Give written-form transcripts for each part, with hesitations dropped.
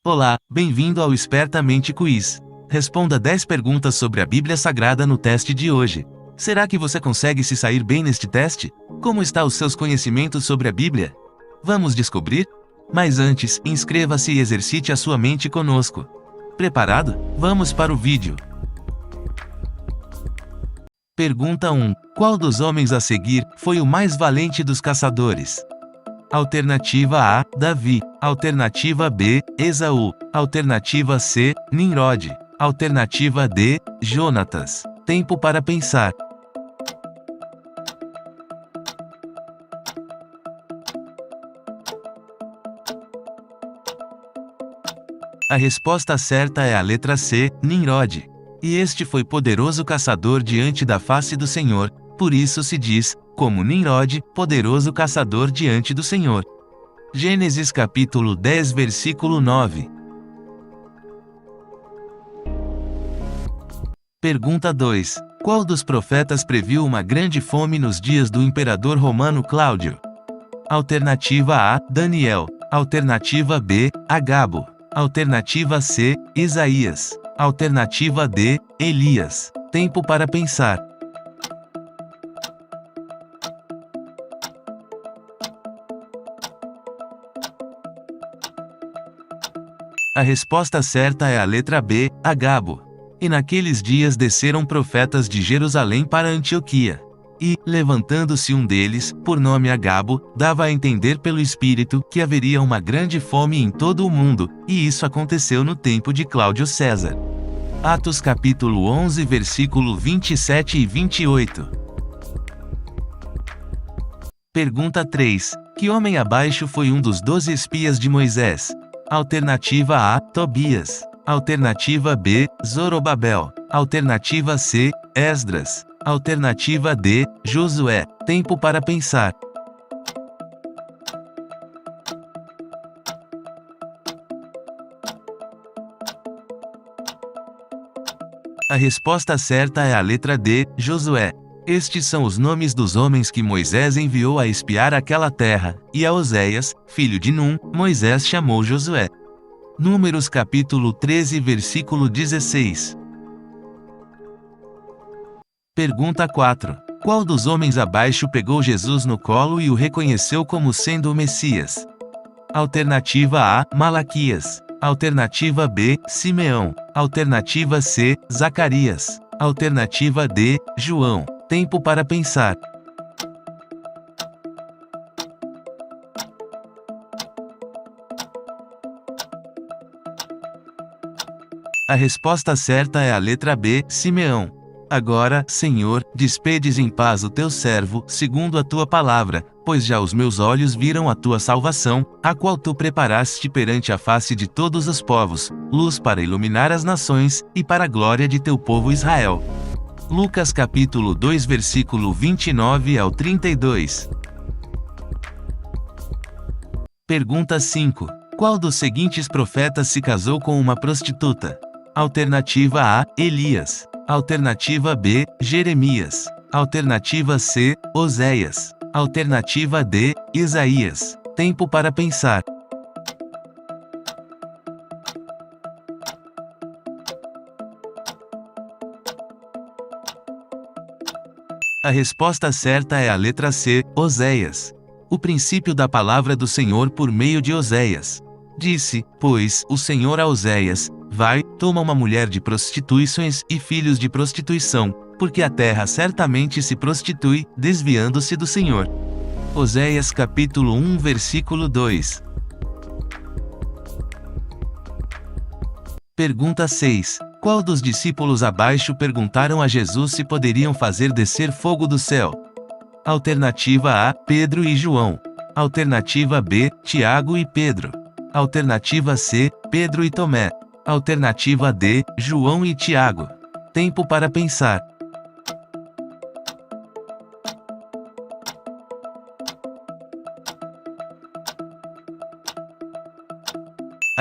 Olá, bem-vindo ao Espertamente Quiz. Responda 10 perguntas sobre a Bíblia Sagrada no teste de hoje. Será que você consegue se sair bem neste teste? Como estão os seus conhecimentos sobre a Bíblia? Vamos descobrir? Mas antes, inscreva-se e exercite a sua mente conosco. Preparado? Vamos para o vídeo. Pergunta 1. Qual dos homens a seguir foi o mais valente dos caçadores? Alternativa A, Davi. Alternativa B, Esaú. Alternativa C, Nimrod. Alternativa D, Jonatas. Tempo para pensar. A resposta certa é a letra C, Nimrod. E este foi poderoso caçador diante da face do Senhor, por isso se diz, como Nimrod, poderoso caçador diante do Senhor. Gênesis capítulo 10 versículo 9. Pergunta 2. Qual dos profetas previu uma grande fome nos dias do imperador romano Cláudio? Alternativa A, Daniel. Alternativa B, Agabo. Alternativa C, Isaías. Alternativa D, Elias. Tempo para pensar. A resposta certa é a letra B, Agabo. E naqueles dias desceram profetas de Jerusalém para Antioquia. E, levantando-se um deles, por nome Agabo, dava a entender pelo Espírito que haveria uma grande fome em todo o mundo, e isso aconteceu no tempo de Cláudio César. Atos capítulo 11 versículo 27 e 28. Pergunta 3. Que homem abaixo foi um dos 12 espias de Moisés? Alternativa A, Tobias. Alternativa B, Zorobabel. Alternativa C, Esdras. Alternativa D, Josué. Tempo para pensar. A resposta certa é a letra D, Josué. Estes são os nomes dos homens que Moisés enviou a espiar aquela terra, e a Oséias, filho de Num, Moisés chamou Josué. Números capítulo 13 versículo 16. Pergunta 4. Qual dos homens abaixo pegou Jesus no colo e o reconheceu como sendo o Messias? Alternativa A, Malaquias. Alternativa B, Simeão. Alternativa C, Zacarias. Alternativa D, João. Tempo para pensar. A resposta certa é a letra B, Simeão. Agora, Senhor, despedes em paz o teu servo, segundo a tua palavra, pois já os meus olhos viram a tua salvação, a qual tu preparaste perante a face de todos os povos, luz para iluminar as nações, e para a glória de teu povo Israel. Lucas capítulo 2 versículo 29 ao 32. Pergunta 5. Qual dos seguintes profetas se casou com uma prostituta? Alternativa A, Elias. Alternativa B, Jeremias. Alternativa C, Oséias. Alternativa D, Isaías. Tempo para pensar. A resposta certa é a letra C, Oséias. O princípio da palavra do Senhor por meio de Oséias. Disse, pois, o Senhor a Oséias: vai, toma uma mulher de prostituições e filhos de prostituição, porque a terra certamente se prostitui, desviando-se do Senhor. Oséias capítulo 1 versículo 2. Pergunta 6. Qual dos discípulos abaixo perguntaram a Jesus se poderiam fazer descer fogo do céu? Alternativa A, Pedro e João. Alternativa B, Tiago e Pedro. Alternativa C, Pedro e Tomé. Alternativa D, João e Tiago. Tempo para pensar.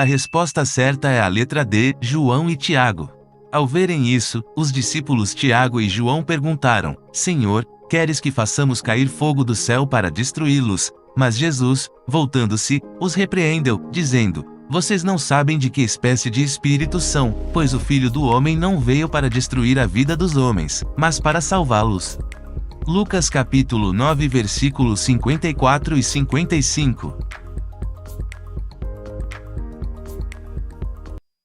A resposta certa é a letra D, João e Tiago. Ao verem isso, os discípulos Tiago e João perguntaram: Senhor, queres que façamos cair fogo do céu para destruí-los? Mas Jesus, voltando-se, os repreendeu, dizendo: Vocês não sabem de que espécie de espíritos são, pois o Filho do Homem não veio para destruir a vida dos homens, mas para salvá-los. Lucas capítulo 9 versículos 54 e 55.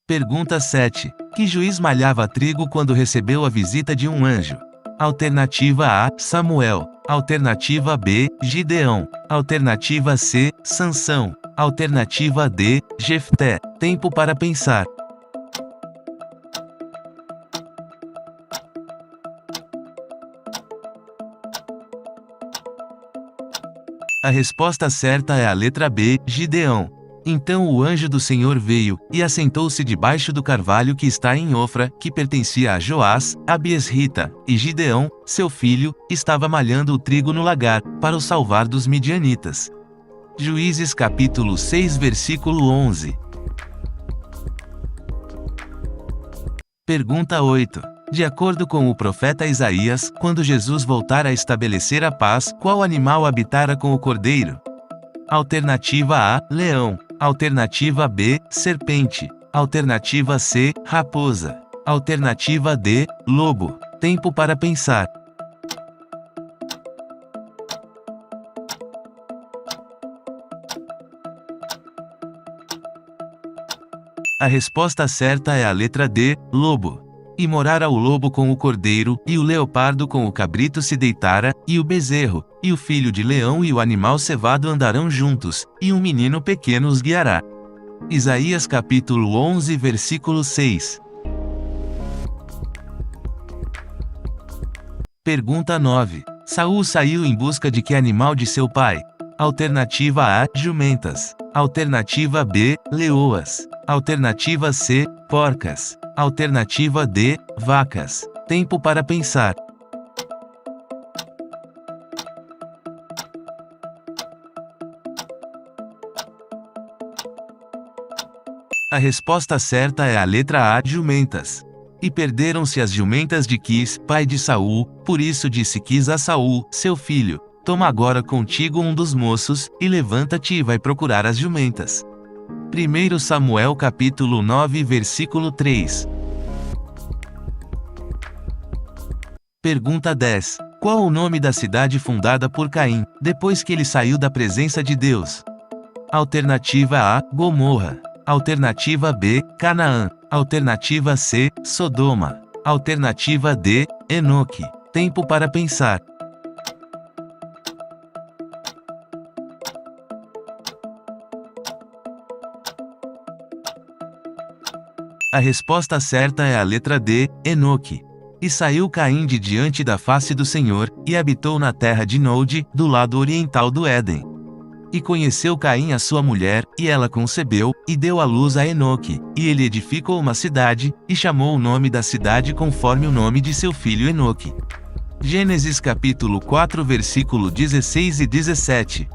Pergunta 7. Que juiz malhava trigo quando recebeu a visita de um anjo? Alternativa A, Samuel. Alternativa B, Gideão. Alternativa C, Sansão. Alternativa D, Jefté. Tempo para pensar. A resposta certa é a letra B, Gideão. Então o anjo do Senhor veio, e assentou-se debaixo do carvalho que está em Ofra, que pertencia a Joás, Abiesrita, e Gideão, seu filho, estava malhando o trigo no lagar, para o salvar dos midianitas. Juízes capítulo 6 versículo 11. Pergunta 8. De acordo com o profeta Isaías, quando Jesus voltar a estabelecer a paz, qual animal habitara com o cordeiro? Alternativa A, leão. Alternativa B, serpente. Alternativa C, raposa. Alternativa D, lobo. Tempo para pensar. A resposta certa é a letra D, lobo. E morara o lobo com o cordeiro, e o leopardo com o cabrito se deitara, e o bezerro, e o filho de leão e o animal cevado andarão juntos, e um menino pequeno os guiará. Isaías capítulo 11 versículo 6. Pergunta 9. Saul saiu em busca de que animal de seu pai? Alternativa A, jumentas. Alternativa B, leoas. Alternativa C, porcas. Alternativa D, vacas. Tempo para pensar. A resposta certa é a letra A, jumentas. E perderam-se as jumentas de Quis, pai de Saul, por isso disse Quis a Saul, seu filho: toma agora contigo um dos moços, e levanta-te e vai procurar as jumentas. 1 Samuel capítulo 9 versículo 3. Pergunta 10. Qual o nome da cidade fundada por Caim, depois que ele saiu da presença de Deus? Alternativa A, Gomorra. Alternativa B, Canaã. Alternativa C, Sodoma. Alternativa D, Enoque. Tempo para pensar. A resposta certa é a letra D, Enoque. E saiu Caim de diante da face do Senhor, e habitou na terra de Nod, do lado oriental do Éden. E conheceu Caim a sua mulher, e ela concebeu, e deu à luz a Enoque, e ele edificou uma cidade, e chamou o nome da cidade conforme o nome de seu filho Enoque. Gênesis capítulo 4 versículo 16 e 17.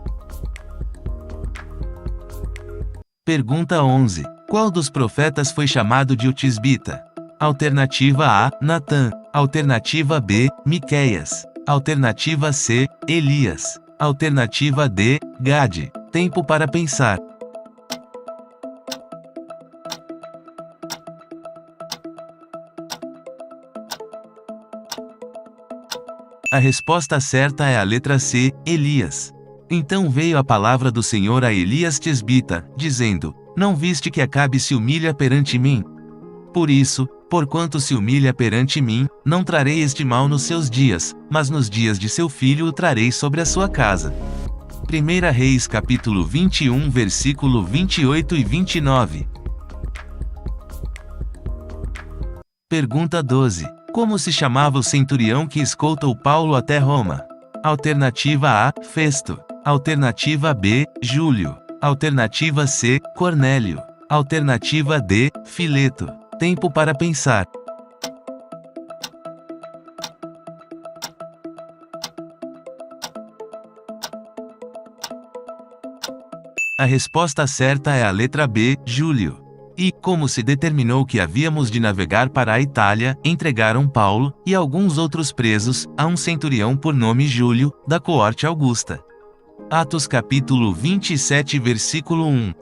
Pergunta 11. Qual dos profetas foi chamado de o Tisbita? Alternativa A, Natã. Alternativa B, Miqueias. Alternativa C, Elias. Alternativa D, Gade. Tempo para pensar. A resposta certa é a letra C, Elias. Então veio a palavra do Senhor a Elias Tisbita, dizendo: não viste que Acabe se humilha perante mim? Por isso, porquanto se humilha perante mim, não trarei este mal nos seus dias, mas nos dias de seu filho o trarei sobre a sua casa. 1 Reis capítulo 21 versículo 28 e 29. Pergunta 12. Como se chamava o centurião que escoltou Paulo até Roma? Alternativa A, Festo. Alternativa B, Júlio. Alternativa C, Cornélio. Alternativa D, Fileto. Tempo para pensar. A resposta certa é a letra B, Júlio. E, como se determinou que havíamos de navegar para a Itália, entregaram Paulo, e alguns outros presos, a um centurião por nome Júlio, da coorte Augusta. Atos capítulo 27 versículo 1.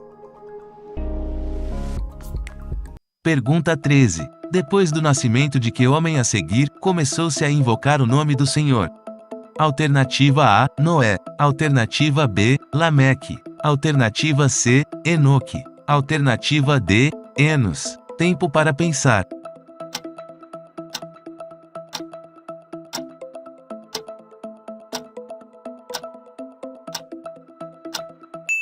Pergunta 13. Depois do nascimento de que homem a seguir, começou-se a invocar o nome do Senhor? Alternativa A, Noé. Alternativa B, Lameque. Alternativa C, Enoque. Alternativa D, Enos. Tempo para pensar.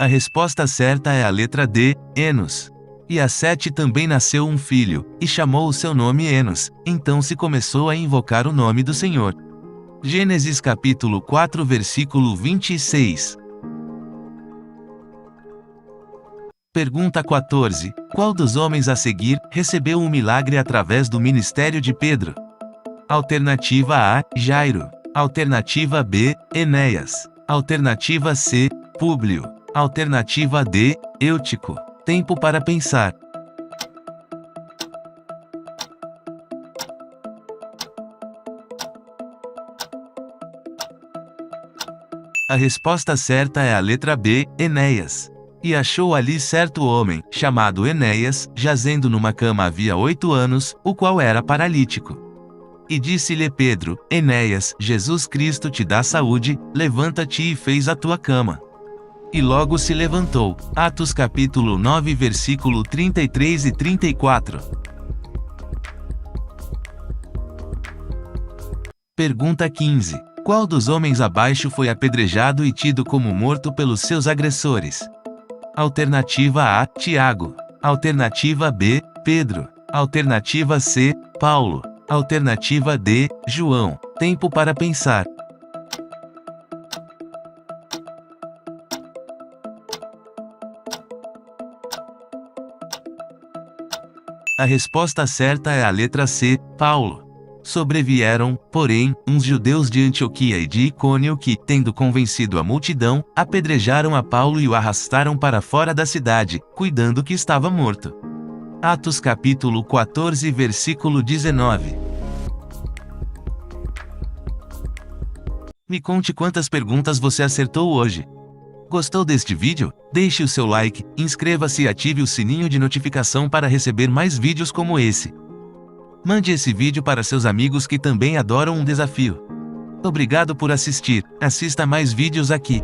A resposta certa é a letra D, Enos. E a Sete também nasceu um filho, e chamou o seu nome Enos, então se começou a invocar o nome do Senhor. Gênesis capítulo 4 versículo 26. Pergunta 14. Qual dos homens a seguir recebeu um milagre através do ministério de Pedro? Alternativa A, Jairo. Alternativa B, Enéas. Alternativa C, Públio. Alternativa D, Eutico. Tempo para pensar. A resposta certa é a letra B, Enéas. E achou ali certo homem, chamado Enéas, jazendo numa cama havia 8 anos, o qual era paralítico. E disse-lhe Pedro: Enéas, Jesus Cristo te dá saúde, levanta-te e fez a tua cama. E logo se levantou. Atos capítulo 9 versículo 33 e 34. Pergunta 15. Qual dos homens abaixo foi apedrejado e tido como morto pelos seus agressores? Alternativa A, Tiago. Alternativa B, Pedro. Alternativa C, Paulo. Alternativa D, João. Tempo para pensar. A resposta certa é a letra C, Paulo. Sobrevieram, porém, uns judeus de Antioquia e de Icônio que, tendo convencido a multidão, apedrejaram a Paulo e o arrastaram para fora da cidade, cuidando que estava morto. Atos capítulo 14 versículo 19. Me conte quantas perguntas você acertou hoje. Gostou deste vídeo? Deixe o seu like, inscreva-se e ative o sininho de notificação para receber mais vídeos como esse. Mande esse vídeo para seus amigos que também adoram um desafio. Obrigado por assistir. Assista mais vídeos aqui.